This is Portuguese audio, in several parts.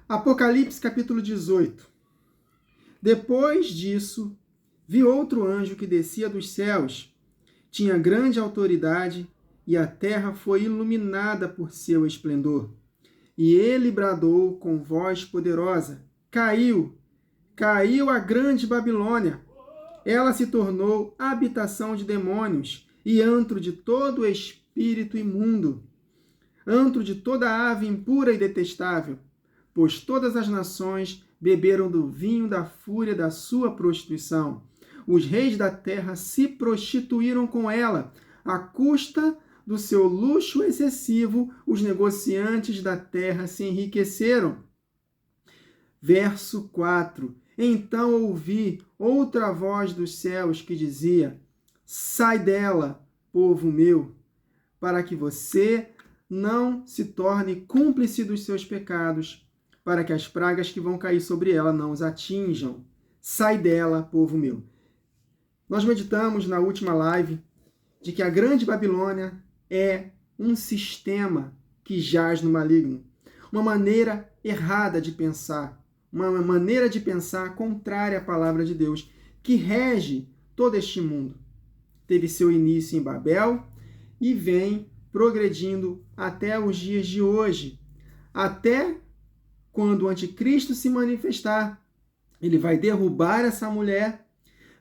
Apocalipse capítulo 18. Depois disso, vi outro anjo que descia dos céus. Tinha grande autoridade e a terra foi iluminada por seu esplendor. E ele bradou com voz poderosa: Caiu a grande Babilônia. Ela se tornou habitação de demônios e antro de todo espírito imundo, antro de toda ave impura e detestável, pois todas as nações beberam do vinho da fúria da sua prostituição. Os reis da terra se prostituíram com ela, à custa do seu luxo excessivo, os negociantes da terra se enriqueceram. Verso 4. Então ouvi outra voz dos céus que dizia: Sai dela, povo meu, para que você não se torne cúmplice dos seus pecados, para que as pragas que vão cair sobre ela não os atinjam. Sai dela, povo meu. Nós meditamos na última live de que a grande Babilônia é um sistema que jaz no maligno, uma maneira errada de pensar, uma maneira de pensar contrária à palavra de Deus, que rege todo este mundo. Teve seu início em Babel e vem progredindo até os dias de hoje, até quando o anticristo se manifestar. Ele vai derrubar essa mulher,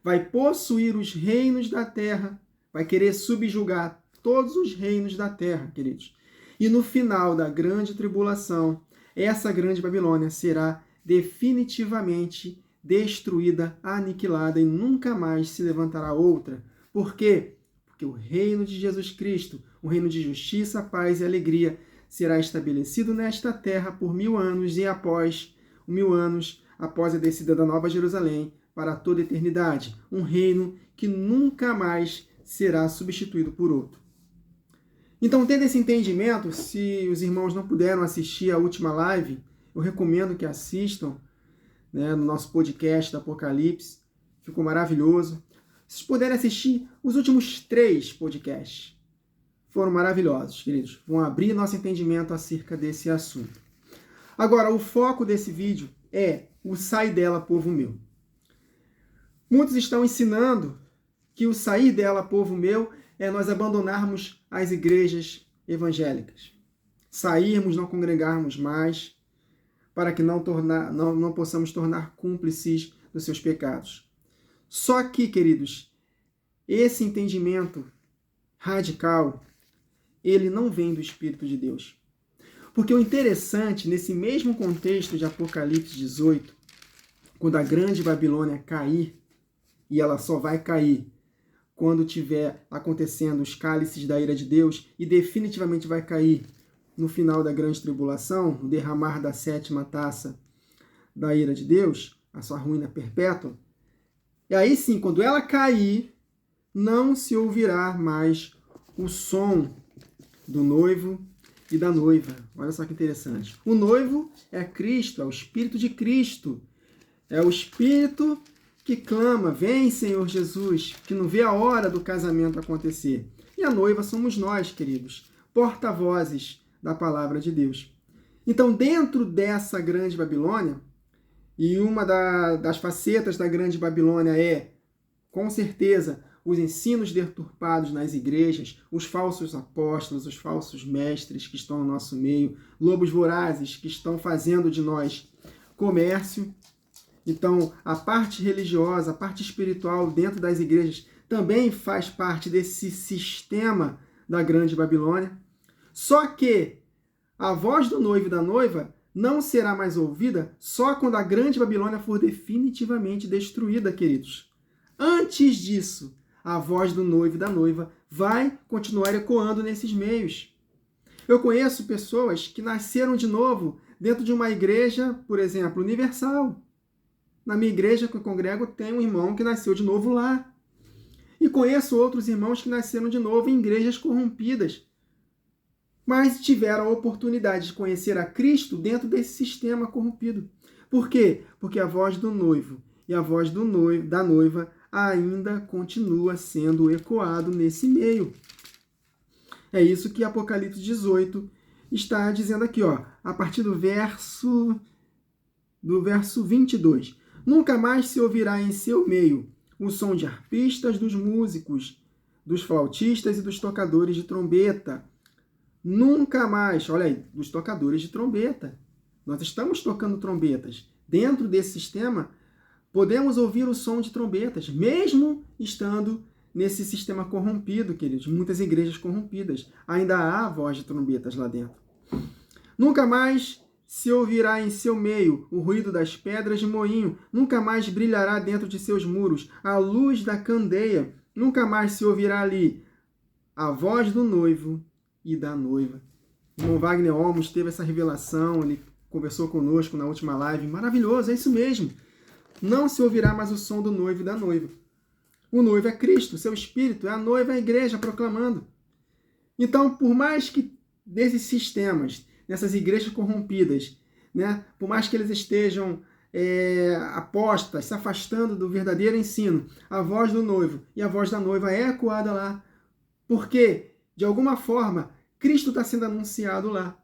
vai possuir os reinos da terra, vai querer subjugar todos os reinos da terra, queridos. E no final da grande tribulação, essa grande Babilônia será definitivamente destruída, aniquilada e nunca mais se levantará outra. Por quê? Porque o reino de Jesus Cristo, o reino de justiça, paz e alegria, será estabelecido nesta terra por 1000 anos e após 1000 anos, após a descida da Nova Jerusalém, para toda a eternidade. Um reino que nunca mais será substituído por outro. Então, tendo esse entendimento, se os irmãos não puderam assistir a última live, eu recomendo que assistam, no nosso podcast do Apocalipse. Ficou maravilhoso. Se vocês puderem assistir os últimos 3 podcasts, foram maravilhosos, queridos. Vão abrir nosso entendimento acerca desse assunto. Agora, o foco desse vídeo é o sai dela, povo meu. Muitos estão ensinando que o sair dela, povo meu, é nós abandonarmos as igrejas evangélicas. Sairmos, não congregarmos mais, para que não possamos tornar cúmplices dos seus pecados. Só que, queridos, esse entendimento radical, ele não vem do Espírito de Deus. Porque o interessante, nesse mesmo contexto de Apocalipse 18, quando a grande Babilônia cair, e ela só vai cair quando tiver acontecendo os cálices da ira de Deus, e definitivamente vai cair no final da grande tribulação, no derramar da 7ª taça da ira de Deus, a sua ruína perpétua. E aí sim, quando ela cair, não se ouvirá mais o som do noivo e da noiva. Olha só que interessante. O noivo é Cristo, é o Espírito de Cristo. É o Espírito que clama: vem, Senhor Jesus, que não vê a hora do casamento acontecer. E a noiva somos nós, queridos, porta-vozes da palavra de Deus. Então, dentro dessa grande Babilônia, e uma das facetas da grande Babilônia é, com certeza, os ensinos deturpados nas igrejas, os falsos apóstolos, os falsos mestres que estão no nosso meio, lobos vorazes que estão fazendo de nós comércio. Então, a parte religiosa, a parte espiritual dentro das igrejas também faz parte desse sistema da grande Babilônia. Só que a voz do noivo e da noiva não será mais ouvida só quando a grande Babilônia for definitivamente destruída, queridos. Antes disso, a voz do noivo e da noiva vai continuar ecoando nesses meios. Eu conheço pessoas que nasceram de novo dentro de uma igreja, por exemplo, universal. Na minha igreja que eu congrego, tem um irmão que nasceu de novo lá. E conheço outros irmãos que nasceram de novo em igrejas corrompidas, mas tiveram a oportunidade de conhecer a Cristo dentro desse sistema corrompido. Por quê? Porque a voz do noivo e a voz da noiva ainda continua sendo ecoado nesse meio. É isso que Apocalipse 18 está dizendo aqui, ó, a partir do verso do verso 22. Nunca mais se ouvirá em seu meio o som de arpistas, dos músicos, dos flautistas e dos tocadores de trombeta. Nunca mais, olha aí, dos tocadores de trombeta. Nós estamos tocando trombetas. Dentro desse sistema, podemos ouvir o som de trombetas, mesmo estando nesse sistema corrompido, queridos. Muitas igrejas corrompidas. Ainda há voz de trombetas lá dentro. Nunca mais se ouvirá em seu meio o ruído das pedras de moinho. Nunca mais brilhará dentro de seus muros a luz da candeia. Nunca mais se ouvirá ali a voz do noivo e da noiva. O irmão Wagner Olmos teve essa revelação, ele conversou conosco na última live. Maravilhoso, é isso mesmo. Não se ouvirá mais o som do noivo e da noiva. O noivo é Cristo, seu Espírito, é a noiva, é a igreja proclamando. Então, por mais que desses sistemas, nessas igrejas corrompidas, né, por mais que eles estejam apostas, se afastando do verdadeiro ensino, a voz do noivo e a voz da noiva é ecoada lá. Porque, de alguma forma, Cristo está sendo anunciado lá.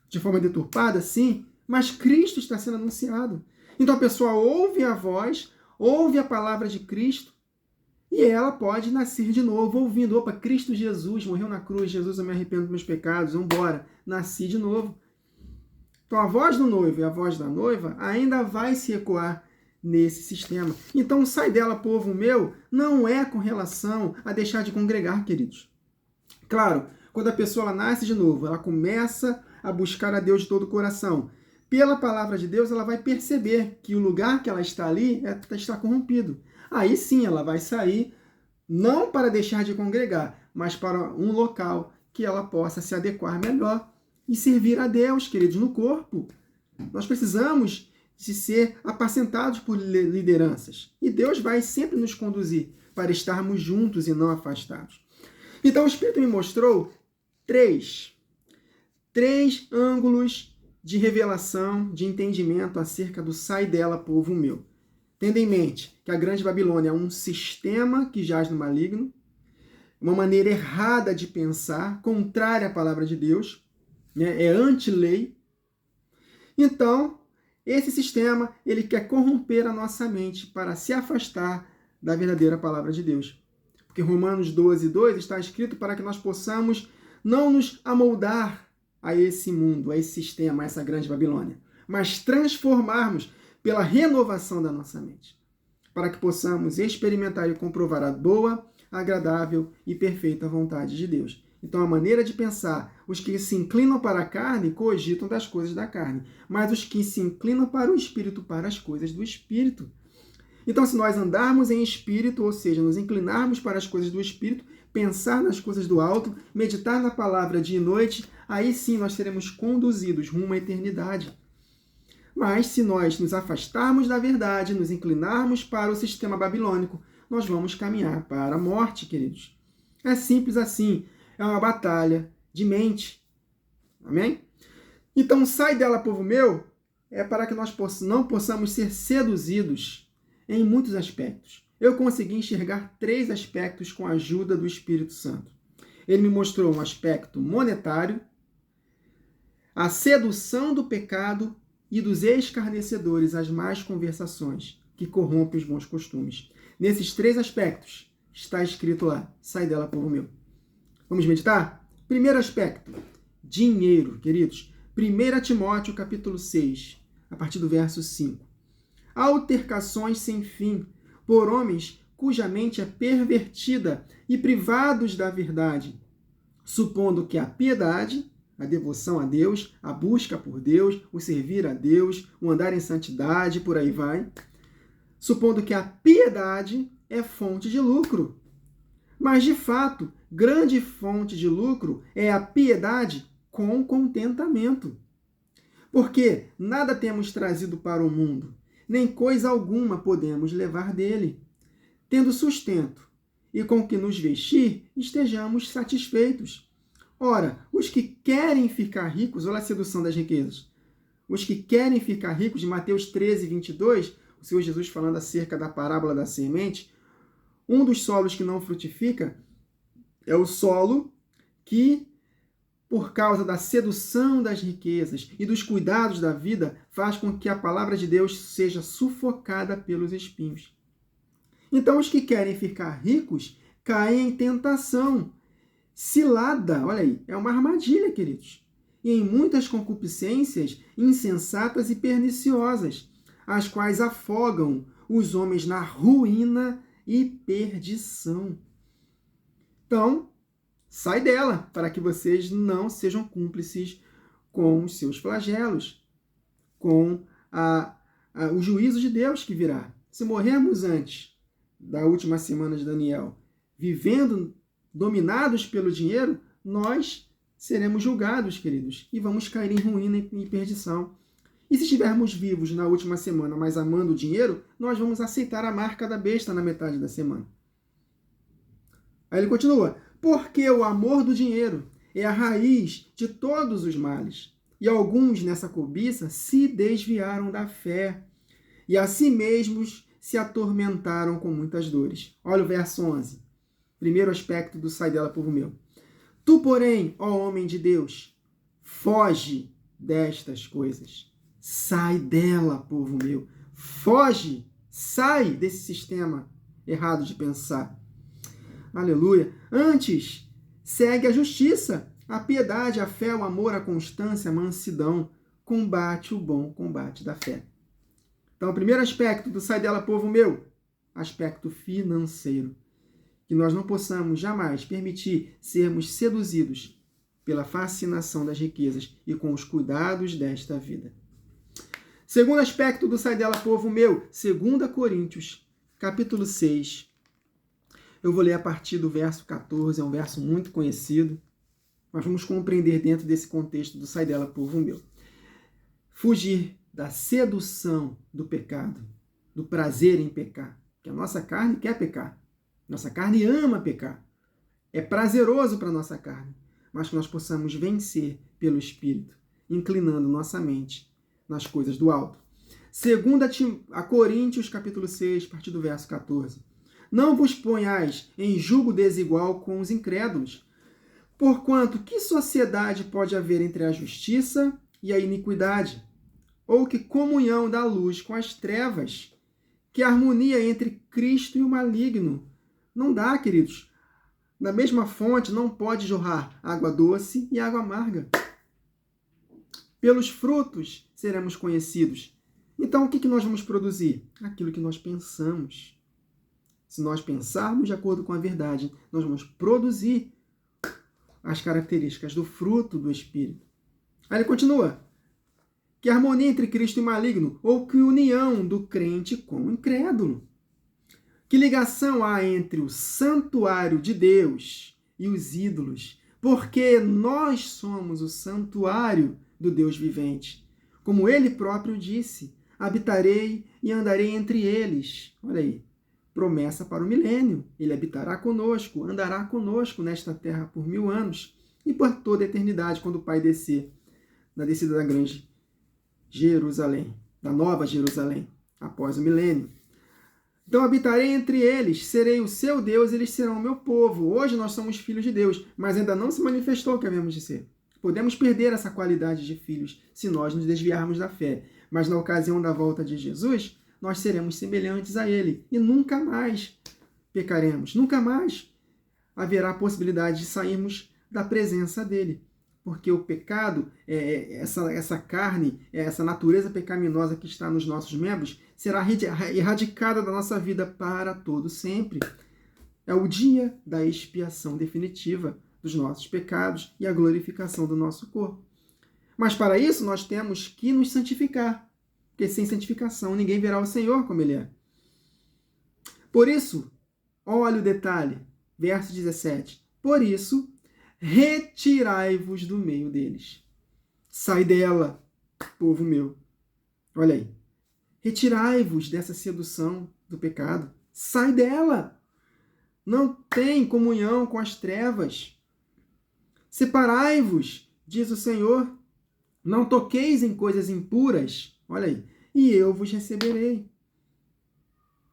De forma deturpada, sim, mas Cristo está sendo anunciado. Então a pessoa ouve a voz, ouve a palavra de Cristo, e ela pode nascer de novo, ouvindo, opa, Cristo Jesus morreu na cruz, Jesus, eu me arrependo dos meus pecados, vamos embora, nasci de novo. Então a voz do noivo e a voz da noiva ainda vai se ecoar nesse sistema. Então sai dela, povo meu, não é com relação a deixar de congregar, queridos. Claro, quando a pessoa ela nasce de novo, ela começa a buscar a Deus de todo o coração. Pela palavra de Deus, ela vai perceber que o lugar que ela está ali está corrompido. Aí sim, ela vai sair, não para deixar de congregar, mas para um local que ela possa se adequar melhor e servir a Deus, queridos, no corpo. Nós precisamos de ser apacentados por lideranças. E Deus vai sempre nos conduzir para estarmos juntos e não afastados. Então o Espírito me mostrou três ângulos de revelação, de entendimento acerca do sai dela, povo meu. Tendo em mente que a Grande Babilônia é um sistema que jaz no maligno, uma maneira errada de pensar, contrária à palavra de Deus, né? É anti-lei. Então, esse sistema, ele quer corromper a nossa mente para se afastar da verdadeira palavra de Deus. Porque Romanos 12:2 está escrito para que nós possamos não nos amoldar a esse mundo, a esse sistema, a essa grande Babilônia, mas transformarmos pela renovação da nossa mente, para que possamos experimentar e comprovar a boa, agradável e perfeita vontade de Deus. Então, a maneira de pensar, os que se inclinam para a carne, cogitam das coisas da carne, mas os que se inclinam para o Espírito, para as coisas do Espírito. Então, se nós andarmos em Espírito, ou seja, nos inclinarmos para as coisas do Espírito, pensar nas coisas do alto, meditar na palavra dia e noite, aí sim nós seremos conduzidos rumo à eternidade. Mas se nós nos afastarmos da verdade, nos inclinarmos para o sistema babilônico, nós vamos caminhar para a morte, queridos. É simples assim. É uma batalha de mente. Amém? Então, sai dela, povo meu, é para que nós não possamos ser seduzidos em muitos aspectos. Eu consegui enxergar 3 aspectos com a ajuda do Espírito Santo. Ele me mostrou um aspecto monetário, a sedução do pecado e dos escarnecedores, as más conversações que corrompem os bons costumes. Nesses 3 aspectos está escrito lá, sai dela, povo meu. Vamos meditar? Primeiro aspecto, dinheiro, queridos. 1 Timóteo, capítulo 6, a partir do verso 5. Altercações sem fim, por homens cuja mente é pervertida e privados da verdade, supondo que a piedade, a devoção a Deus, a busca por Deus, o servir a Deus, o andar em santidade, por aí vai, supondo que a piedade é fonte de lucro. Mas, de fato, grande fonte de lucro é a piedade com contentamento. Porque nada temos trazido para o mundo, nem coisa alguma podemos levar dele. Tendo sustento e com que nos vestir, estejamos satisfeitos. Ora, os que querem ficar ricos, olha a sedução das riquezas. Os que querem ficar ricos, de Mateus 13:22, o Senhor Jesus falando acerca da parábola da semente, um dos solos que não frutifica é o solo que por causa da sedução das riquezas e dos cuidados da vida, faz com que a palavra de Deus seja sufocada pelos espinhos. Então, os que querem ficar ricos caem em tentação, cilada, olha aí, é uma armadilha, queridos, e em muitas concupiscências insensatas e perniciosas, as quais afogam os homens na ruína e perdição. Então, sai dela, para que vocês não sejam cúmplices com os seus flagelos, com o juízo de Deus que virá. Se morrermos antes da última semana de Daniel, vivendo dominados pelo dinheiro, nós seremos julgados, queridos, e vamos cair em ruína e perdição. E se estivermos vivos na última semana, mas amando o dinheiro, nós vamos aceitar a marca da besta na metade da semana. Aí ele continua: porque o amor do dinheiro é a raiz de todos os males. E alguns nessa cobiça se desviaram da fé e a si mesmos se atormentaram com muitas dores. Olha o verso 11. Primeiro aspecto do sai dela, povo meu. Tu, porém, ó homem de Deus, foge destas coisas. Sai dela, povo meu. Foge, sai desse sistema errado de pensar. Aleluia. Antes, segue a justiça, a piedade, a fé, o amor, a constância, a mansidão. Combate o bom combate da fé. Então, o primeiro aspecto do sai dela, povo meu, aspecto financeiro. Que nós não possamos jamais permitir sermos seduzidos pela fascinação das riquezas e com os cuidados desta vida. Segundo aspecto do sai dela, povo meu, 2 Coríntios, capítulo 6. Eu vou ler a partir do verso 14, é um verso muito conhecido. Mas vamos compreender dentro desse contexto do sai dela, povo meu. Fugir da sedução do pecado, do prazer em pecar. Porque a nossa carne quer pecar. Nossa carne ama pecar. É prazeroso para a nossa carne. Mas que nós possamos vencer pelo Espírito, inclinando nossa mente nas coisas do alto. 2 Coríntios, capítulo 6, a partir do verso 14. Não vos ponhais em julgo desigual com os incrédulos. Porquanto, que sociedade pode haver entre a justiça e a iniquidade? Ou que comunhão da luz com as trevas? Que harmonia entre Cristo e o maligno? Não dá, queridos. Na mesma fonte não pode jorrar água doce e água amarga. Pelos frutos seremos conhecidos. Então, o que nós vamos produzir? Aquilo que nós pensamos. Se nós pensarmos de acordo com a verdade, nós vamos produzir as características do fruto do Espírito. Aí ele continua. Que harmonia entre Cristo e o maligno, ou que união do crente com o incrédulo. Que ligação há entre o santuário de Deus e os ídolos? Porque nós somos o santuário do Deus vivente. Como ele próprio disse, habitarei e andarei entre eles. Olha aí, promessa para o milênio. Ele habitará conosco, andará conosco nesta terra por 1000 anos e por toda a eternidade, quando o Pai descer, na descida da grande Jerusalém, da nova Jerusalém, após o milênio. Então habitarei entre eles, serei o seu Deus, eles serão o meu povo. Hoje nós somos filhos de Deus, mas ainda não se manifestou o que havemos de ser. Podemos perder essa qualidade de filhos se nós nos desviarmos da fé. Mas na ocasião da volta de Jesus, nós seremos semelhantes a ele e nunca mais pecaremos. Nunca mais haverá a possibilidade de sairmos da presença dele. Porque o pecado, essa carne, essa natureza pecaminosa que está nos nossos membros, será erradicada da nossa vida para todo sempre. É o dia da expiação definitiva dos nossos pecados e a glorificação do nosso corpo. Mas para isso nós temos que nos santificar, porque sem santificação ninguém verá o Senhor como ele é. Por isso, olha o detalhe, verso 17. Por isso, retirai-vos do meio deles. Sai dela, povo meu. Olha aí. Retirai-vos dessa sedução do pecado. Sai dela. Não tem comunhão com as trevas. Separai-vos, diz o Senhor. Não toqueis em coisas impuras. Olha aí. E eu vos receberei.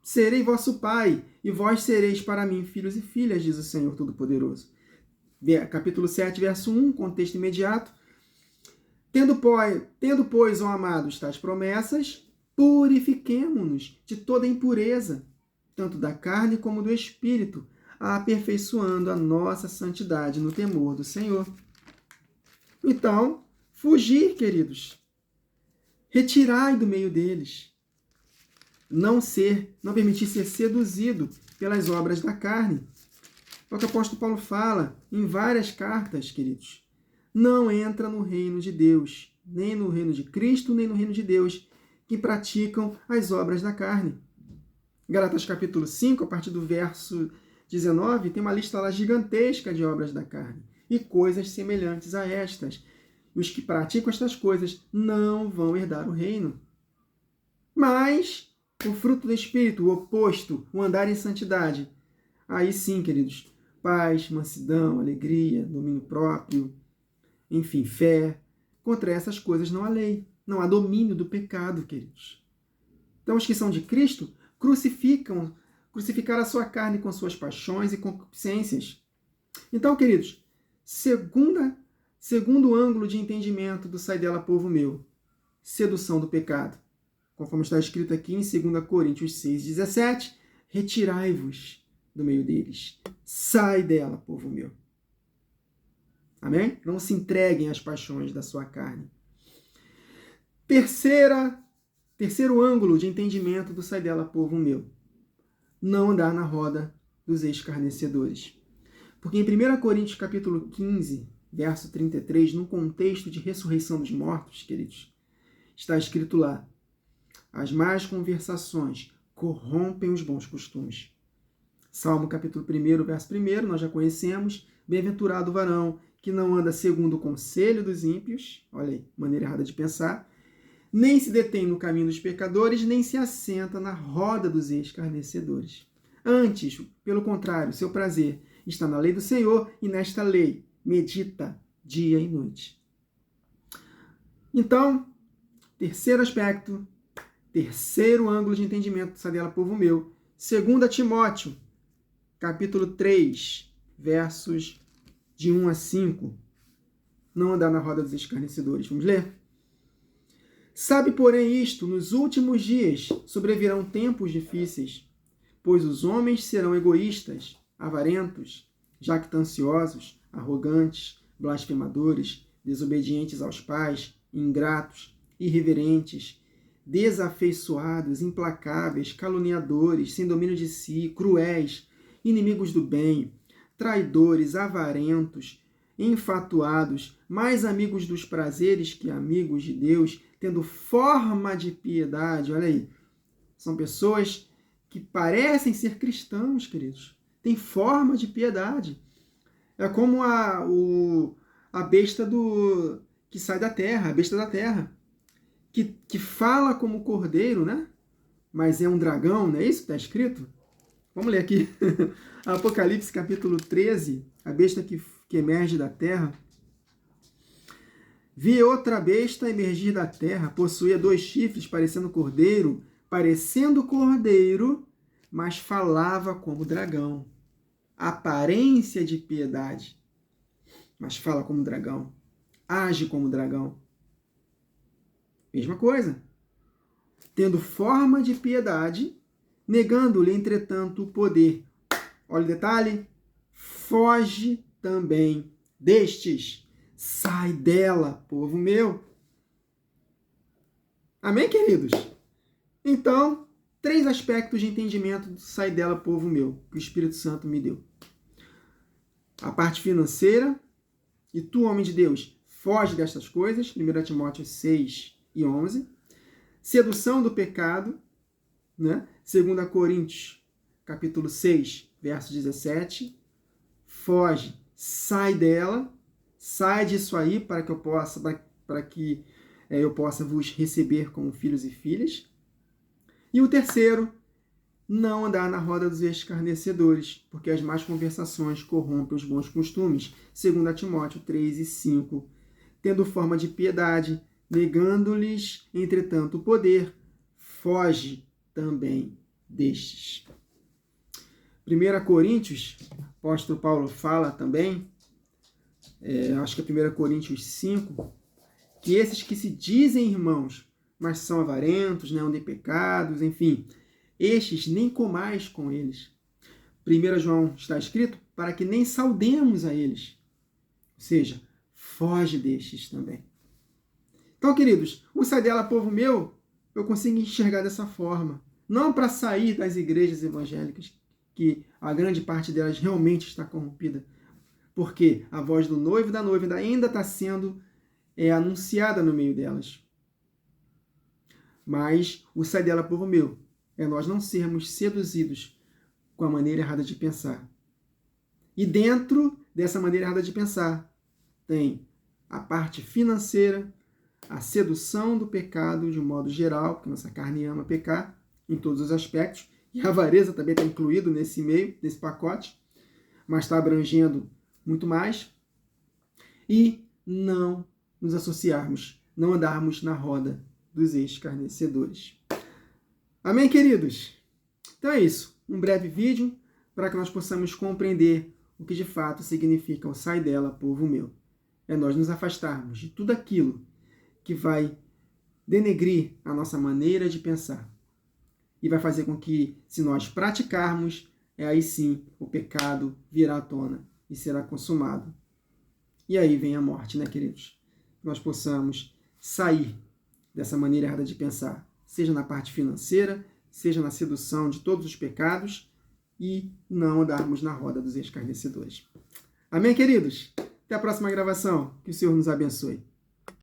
Serei vosso pai, e vós sereis para mim filhos e filhas, diz o Senhor Todo-Poderoso. capítulo 7, verso 1, contexto imediato. Tendo, pois, ó amados, tais promessas, purifiquemo-nos de toda impureza, tanto da carne como do espírito, aperfeiçoando a nossa santidade no temor do Senhor. Então, fugir, queridos. Retirai do meio deles. Não permitir ser seduzido pelas obras da carne. É o que o apóstolo Paulo fala em várias cartas, queridos. Não entra no reino de Deus, nem no reino de Cristo, nem no reino de Deus, que praticam as obras da carne. Gálatas capítulo 5, a partir do verso 19, tem uma lista lá gigantesca de obras da carne e coisas semelhantes a estas. Os que praticam estas coisas não vão herdar o reino. Mas o fruto do Espírito, o oposto, o andar em santidade, aí sim, queridos, paz, mansidão, alegria, domínio próprio, enfim, fé. Contra essas coisas não há lei, não há domínio do pecado, queridos. Então, os que são de Cristo crucificaram a sua carne com suas paixões e concupiscências. Então, queridos, segundo ângulo de entendimento do sai dela, povo meu, sedução do pecado. Conforme está escrito aqui em 2 Coríntios 6,17, retirai-vos do meio deles. Sai dela, povo meu. Amém? Não se entreguem às paixões da sua carne. Terceiro ângulo de entendimento do sai dela, povo meu. Não andar na roda dos escarnecedores. Porque em 1 Coríntios capítulo 15, verso 33, no contexto de ressurreição dos mortos, queridos, está escrito lá: as más conversações corrompem os bons costumes. Salmo capítulo 1, verso 1, nós já conhecemos: bem-aventurado o varão que não anda segundo o conselho dos ímpios, olha aí, maneira errada de pensar, nem se detém no caminho dos pecadores, nem se assenta na roda dos escarnecedores. Antes, pelo contrário, seu prazer está na lei do Senhor, e nesta lei medita dia e noite. Então, terceiro aspecto, terceiro ângulo de entendimento sai dela, povo meu, 2 Timóteo, capítulo 3, versos de 1 a 5. Não andar na roda dos escarnecedores. Vamos ler? Sabe, porém, isto: nos últimos dias sobrevirão tempos difíceis, pois os homens serão egoístas, avarentos, jactanciosos, arrogantes, blasfemadores, desobedientes aos pais, ingratos, irreverentes, desafeiçoados, implacáveis, caluniadores, sem domínio de si, cruéis, inimigos do bem, traidores, avarentos, enfatuados, mais amigos dos prazeres que amigos de Deus, tendo forma de piedade. Olha aí, são pessoas que parecem ser cristãos, queridos. Tem forma de piedade. É como a besta que sai da terra, a besta da terra, que fala como cordeiro, né? Mas é um dragão, não é isso que está escrito? Vamos ler aqui. Apocalipse capítulo 13, a besta que emerge da terra. Vi outra besta emergir da terra, possuía 2 chifres, parecendo cordeiro, mas falava como dragão. Aparência de piedade, mas fala como dragão. Age como dragão. Mesma coisa. Tendo forma de piedade, negando-lhe, entretanto, o poder. Olha o detalhe. Foge também destes. Sai dela, povo meu. Amém, queridos? Então, 3 aspectos de entendimento do sai dela, povo meu, que o Espírito Santo me deu. A parte financeira, e tu, homem de Deus, foge destas coisas, 1 Timóteo 6 e 11. Sedução do pecado, né? 2 Coríntios, capítulo 6, verso 17. Foge, sai dela, sai disso aí para que eu possa vos receber como filhos e filhas. E o terceiro, não andar na roda dos escarnecedores, porque as más conversações corrompem os bons costumes, 2 Timóteo 3 e 5. Tendo forma de piedade, negando-lhes, entretanto, o poder, foge também destes. 1 Coríntios, o apóstolo Paulo fala também acho que é 1 Coríntios 5, que esses que se dizem irmãos, mas são avarentos, né, andam em pecados, enfim, estes nem comais com eles. 1 João está escrito para que nem saudemos a eles. Ou seja, foge destes também. Então, queridos, o sai dela, povo meu, eu consigo enxergar dessa forma. Não para sair das igrejas evangélicas, que a grande parte delas realmente está corrompida, porque a voz do noivo e da noiva ainda está sendo anunciada no meio delas. Mas o sai dela, povo meu, é nós não sermos seduzidos com a maneira errada de pensar. E dentro dessa maneira errada de pensar, tem a parte financeira, a sedução do pecado de um modo geral, porque nossa carne ama pecar em todos os aspectos, e a avareza também está incluído nesse meio, nesse pacote, mas está abrangendo muito mais. E não nos associarmos, não andarmos na roda dos escarnecedores. Amém, queridos? Então é isso. Um breve vídeo para que nós possamos compreender o que de fato significa o sai dela, povo meu. É nós nos afastarmos de tudo aquilo que vai denegrir a nossa maneira de pensar. E vai fazer com que, se nós praticarmos, aí sim o pecado virá à tona e será consumado. E aí vem a morte, né, queridos? Nós possamos sair dessa maneira errada de pensar, seja na parte financeira, seja na sedução de todos os pecados, e não andarmos na roda dos escarnecedores. Amém, queridos? Até a próxima gravação. Que o Senhor nos abençoe.